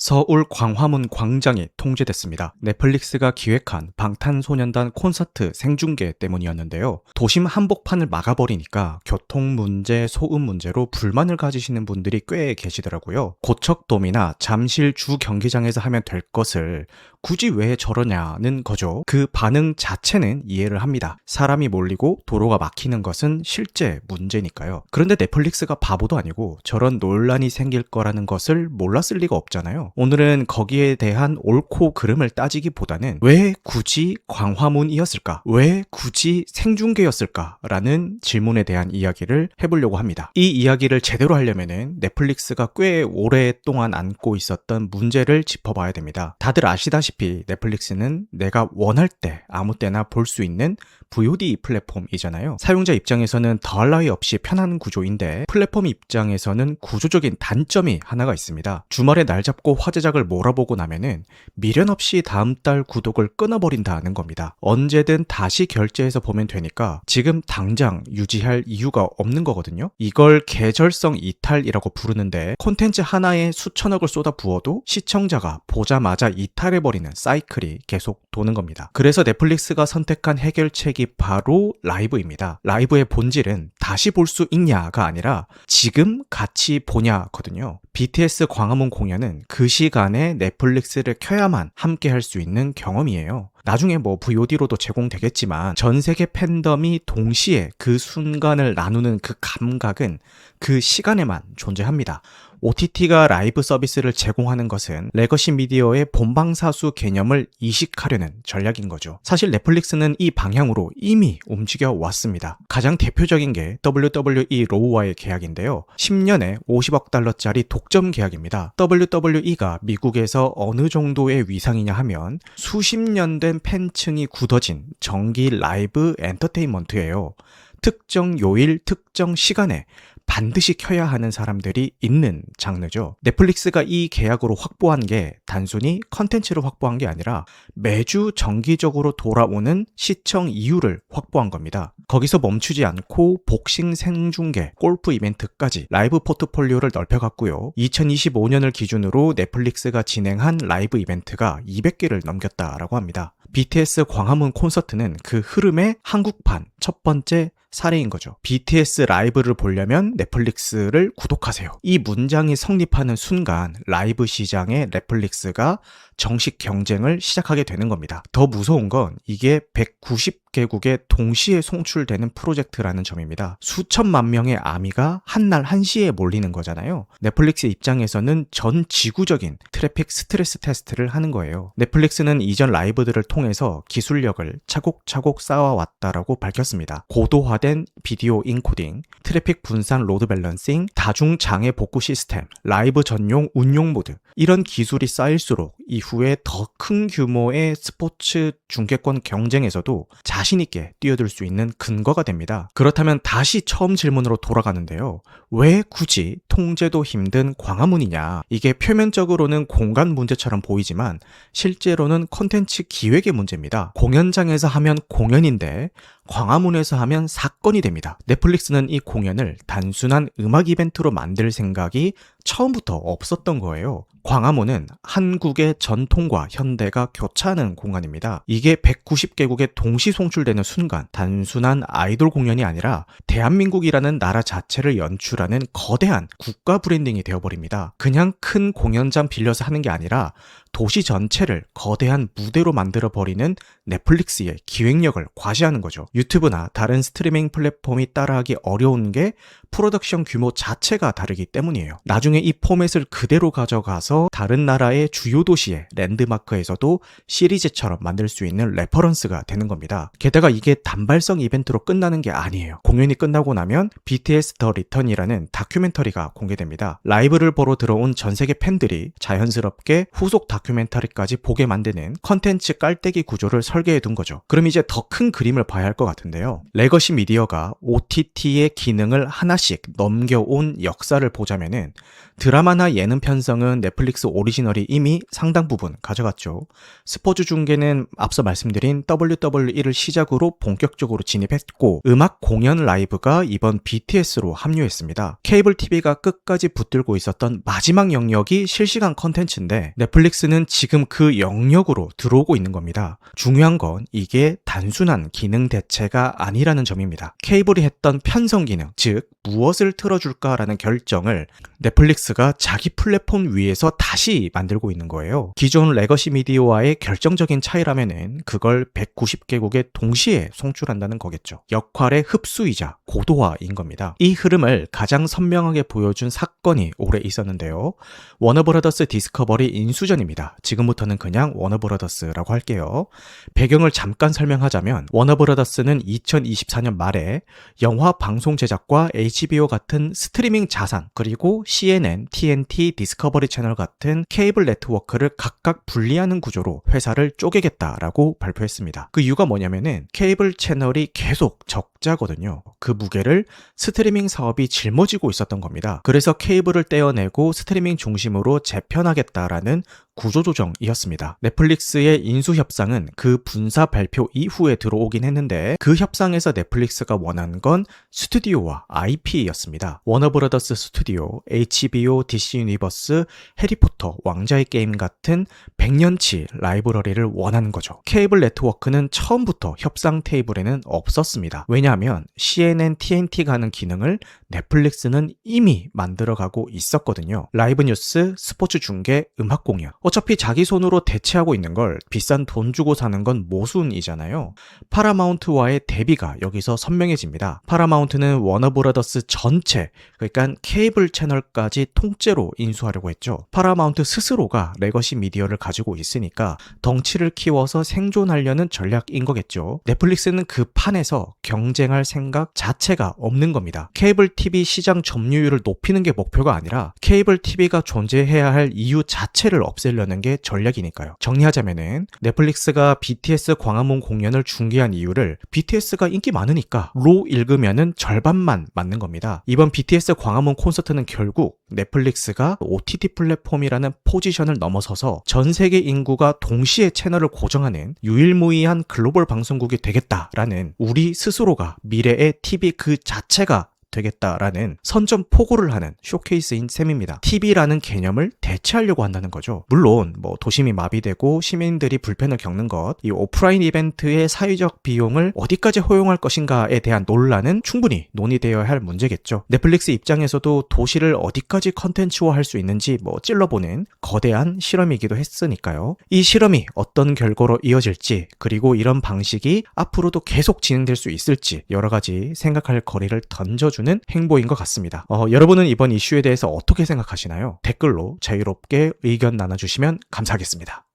서울 광화문 광장이 통제됐습니다. 넷플릭스가 기획한 방탄소년단 콘서트 생중계 때문이었는데요. 도심 한복판을 막아버리니까 교통 문제, 소음 문제로 불만을 가지시는 분들이 꽤 계시더라고요. 고척돔이나 잠실 주 경기장에서 하면 될 것을 굳이 왜 저러냐는 거죠. 그 반응 자체는 이해를 합니다. 사람이 몰리고 도로가 막히는 것은 실제 문제니까요. 그런데 넷플릭스가 바보도 아니고 저런 논란이 생길 거라는 것을 몰랐을 리가 없잖아요. 오늘은 거기에 대한 옳고 그름을 따지기보다는 왜 굳이 광화문이었을까? 왜 굳이 생중계였을까? 라는 질문에 대한 이야기를 해보려고 합니다. 이 이야기를 제대로 하려면은 넷플릭스가 꽤 오랫동안 안고 있었던 문제를 짚어봐야 됩니다. 다들 아시다시피 넷플릭스는 내가 원할 때 아무 때나 볼 수 있는 VOD 플랫폼이잖아요. 사용자 입장에서는 더할 나위 없이 편한 구조인데 플랫폼 입장에서는 구조적인 단점이 하나가 있습니다. 주말에 날 잡고 화제작을 몰아보고 나면은 미련 없이 다음 달 구독을 끊어버린다는 겁니다. 언제든 다시 결제해서 보면 되니까 지금 당장 유지할 이유가 없는 거거든요. 이걸 계절성 이탈이라고 부르는데 콘텐츠 하나에 수천억을 쏟아 부어도 시청자가 보자마자 이탈해버리는 사이클이 계속 도는 겁니다. 그래서 넷플릭스가 선택한 해결책이 바로 라이브입니다. 라이브의 본질은 다시 볼 수 있냐가 아니라 지금 같이 보냐거든요. BTS 광화문 공연은 그 시간에 넷플릭스를 켜야만 함께 할 수 있는 경험이에요. 나중에 VOD로도 제공되겠지만 전 세계 팬덤이 동시에 그 순간을 나누는 그 감각은 그 시간에만 존재합니다. OTT가 라이브 서비스를 제공하는 것은 레거시 미디어의 본방사수 개념을 이식하려는 전략인 거죠. 사실 넷플릭스는 이 방향으로 이미 움직여 왔습니다. 가장 대표적인 게 WWE 로우와의 계약인데요. 10년에 50억 달러짜리 독점 계약입니다. WWE가 미국에서 어느 정도의 위상이냐 하면 수십 년 된 팬층이 굳어진 정기 라이브 엔터테인먼트예요. 특정 요일, 특정 시간에 반드시 켜야 하는 사람들이 있는 장르죠. 넷플릭스가 이 계약으로 확보한 게 단순히 컨텐츠를 확보한 게 아니라 매주 정기적으로 돌아오는 시청 이유를 확보한 겁니다. 거기서 멈추지 않고 복싱 생중계, 골프 이벤트까지 라이브 포트폴리오를 넓혀갔고요. 2025년을 기준으로 넷플릭스가 진행한 라이브 이벤트가 200개를 넘겼다라고 합니다. BTS 광화문 콘서트는 그 흐름의 한국판 첫 번째 사례인 거죠. BTS 라이브를 보려면 넷플릭스를 구독하세요. 이 문장이 성립하는 순간 라이브 시장에 넷플릭스가 정식 경쟁을 시작하게 되는 겁니다. 더 무서운 건 이게 190개국에 동시에 송출되는 프로젝트라는 점입니다. 수천만 명의 아미가 한날 한시에 몰리는 거잖아요. 넷플릭스 입장에서는 전 지구적인 트래픽 스트레스 테스트를 하는 거예요. 넷플릭스는 이전 라이브들을 통해서 기술력을 차곡차곡 쌓아왔다라고 밝혔습니다. 고도화된 비디오 인코딩, 트래픽 분산 로드 밸런싱, 다중 장애 복구 시스템, 라이브 전용 운용 모드, 이런 기술이 쌓일수록 이후에 더 큰 규모의 스포츠 중계권 경쟁에서도 자신있게 뛰어들 수 있는 근거가 됩니다. 그렇다면 다시 처음 질문으로 돌아가는데요. 왜 굳이 통제도 힘든 광화문이냐? 이게 표면적으로는 공간 문제처럼 보이지만 실제로는 콘텐츠 기획의 문제입니다. 공연장에서 하면 공연인데 광화문에서 하면 사건이 됩니다. 넷플릭스는 이 공연을 단순한 음악 이벤트로 만들 생각이 처음부터 없었던 거예요. 광화문은 한국의 전통과 현대가 교차하는 공간입니다. 이게 190개국에 동시 송출되는 순간 단순한 아이돌 공연이 아니라 대한민국이라는 나라 자체를 연출하는 거대한 국가 브랜딩이 되어버립니다. 그냥 큰 공연장 빌려서 하는 게 아니라 도시 전체를 거대한 무대로 만들어버리는 넷플릭스의 기획력을 과시하는 거죠. 유튜브나 다른 스트리밍 플랫폼이 따라하기 어려운 게 프로덕션 규모 자체가 다르기 때문이에요. 나중에 이 포맷을 그대로 가져가서 다른 나라의 주요 도시의 랜드마크에서도 시리즈처럼 만들 수 있는 레퍼런스가 되는 겁니다. 게다가 이게 단발성 이벤트로 끝나는 게 아니에요. 공연이 끝나고 나면 BTS 더 리턴이라는 다큐멘터리가 공개됩니다. 라이브를 보러 들어온 전 세계 팬들이 자연스럽게 후속 다큐 다큐멘터리까지 보게 만드는 컨텐츠 깔때기 구조를 설계해 둔 거죠. 그럼 이제 더 큰 그림을 봐야 할 것 같은데요. 레거시 미디어가 OTT의 기능을 하나씩 넘겨온 역사를 보자면은 드라마나 예능 편성은 넷플릭스 오리지널이 이미 상당 부분 가져갔죠. 스포츠 중계는 앞서 말씀드린 WWE를 시작으로 본격적으로 진입했고, 음악 공연 라이브가 이번 BTS로 합류했습니다. 케이블 TV가 끝까지 붙들고 있었던 마지막 영역이 실시간 컨텐츠인데 넷플릭스는 지금 그 영역으로 들어오고 있는 겁니다. 중요한 건 이게 단순한 기능 대체가 아니라는 점입니다. 케이블이 했던 편성 기능, 즉 무엇을 틀어줄까라는 결정을 넷플릭스가 자기 플랫폼 위에서 다시 만들고 있는 거예요. 기존 레거시 미디어와의 결정적인 차이라면은 그걸 190개국에 동시에 송출한다는 거겠죠. 역할의 흡수이자 고도화인 겁니다. 이 흐름을 가장 선명하게 보여준 사건이 올해 있었는데요. 워너브라더스 디스커버리 인수전입니다. 지금부터는 그냥 워너브라더스라고 할게요. 배경을 잠깐 설명하자면 워너브라더스는 2024년 말에 영화 방송 제작과 HBO 같은 스트리밍 자산, 그리고 CNN, TNT, 디스커버리 채널 같은 케이블 네트워크를 각각 분리하는 구조로 회사를 쪼개겠다라고 발표했습니다. 그 이유가 뭐냐면은 케이블 채널이 계속 적자거든요. 그 무게를 스트리밍 사업이 짊어지고 있었던 겁니다. 그래서 케이블을 떼어내고 스트리밍 중심으로 재편하겠다라는 구조조정이었습니다. 넷플릭스의 인수협상은 그 분사 발표 이후에 들어오긴 했는데 그 협상에서 넷플릭스가 원한 건 스튜디오와 IP였습니다. 워너브라더스 스튜디오, HBO, DC 유니버스, 해리포터, 왕자의 게임 같은 100년치 라이브러리를 원하는 거죠. 케이블 네트워크는 처음부터 협상 테이블에는 없었습니다. 왜냐하면 CNN, TNT가 하는 기능을 넷플릭스는 이미 만들어가고 있었거든요. 라이브 뉴스, 스포츠 중계, 음악 공연. 어차피 자기 손으로 대체하고 있는 걸 비싼 돈 주고 사는 건 모순이잖아요. 파라마운트와의 대비가 여기서 선명해집니다. 파라마운트는 워너브라더스 전체, 그러니까 케이블 채널까지 통째로 인수하려고 했죠. 파라마운트 스스로가 레거시 미디어를 가지고 있으니까 덩치를 키워서 생존하려는 전략인 거겠죠. 넷플릭스는 그 판에서 경쟁할 생각 자체가 없는 겁니다. 케이블 TV 시장 점유율을 높이는 게 목표가 아니라 케이블 TV가 존재해야 할 이유 자체를 없애려는 게 전략이니까요. 정리하자면은 넷플릭스가 BTS 광화문 공연을 중계한 이유를 BTS가 인기 많으니까 로 읽으면은 절반만 맞는 겁니다. 이번 BTS 광화문 콘서트는 결국 넷플릭스가 OTT 플랫폼이라는 포지션을 넘어서서 전 세계 인구가 동시에 채널을 고정하는 유일무이한 글로벌 방송국이 되겠다라는, 우리 스스로가 미래의 TV 그 자체가 되겠다라는 선전포고를 하는 쇼케이스인 셈입니다. TV라는 개념을 대체하려고 한다는 거죠. 물론 도심이 마비되고 시민들이 불편을 겪는 것, 이 오프라인 이벤트의 사회적 비용을 어디까지 허용할 것인가에 대한 논란은 충분히 논의되어야 할 문제겠죠. 넷플릭스 입장에서도 도시를 어디까지 컨텐츠화할 수 있는지 찔러보는 거대한 실험이기도 했으니까요. 이 실험이 어떤 결과로 이어질지, 그리고 이런 방식이 앞으로도 계속 진행될 수 있을지 여러 가지 생각할 거리를 던져주는 행보인 것 같습니다. 여러분은 이번 이슈에 대해서 어떻게 생각하시나요? 댓글로 자유롭게 의견 나눠주시면 감사하겠습니다.